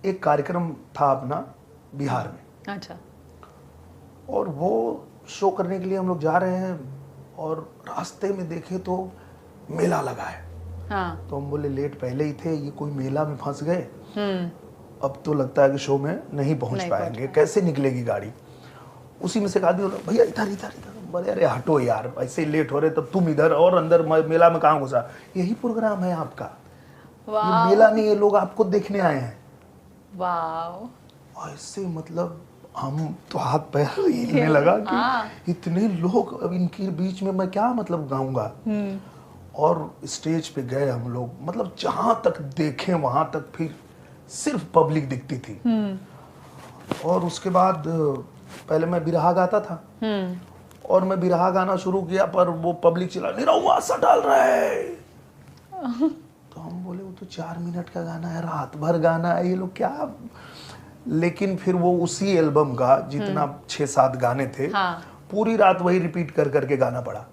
एक कार्यक्रम था अपना बिहार में। अच्छा। और वो शो करने के लिए हम लोग जा रहे हैं और रास्ते में देखे तो मेला लगा है। हाँ। तो हम बोले लेट पहले ही थे, ये कोई मेला में फंस गए, अब तो लगता है कि शो में नहीं पहुंच पाएंगे, कैसे निकलेगी गाड़ी। उसी में से एक आदमी बोला भैया इधर इधर इधर। बोले अरे हटो यार, ऐसे ही लेट हो रहे तब तुम इधर, और अंदर मेला में कहाँ घुसा, यही प्रोग्राम है आपका, ये मेला नहीं, ये लोग आपको देखने आए हैं। वाह। ऐसे मतलब हम तो हाथ पैर हिलने लगा कि इतने लोग, अब इनके बीच में मैं क्या मतलब गाऊंगा। और स्टेज पे गए हम लोग, मतलब जहां तक देखें वहां तक फिर सिर्फ पब्लिक दिखती थी। और उसके बाद पहले मैं बिरहा गाता था, और मैं बिरहा गाना शुरू किया, पर वो पब्लिक चिल्ला निरहुआ सा डाल रहा है। तो हम बोले वो तो 4 मिनट का गाना है, रात भर गाना है, ये लोग क्या। लेकिन फिर वो उसी एल्बम का जितना 6-7 गाने थे, पूरी रात वही रिपीट कर करके गाना पड़ा।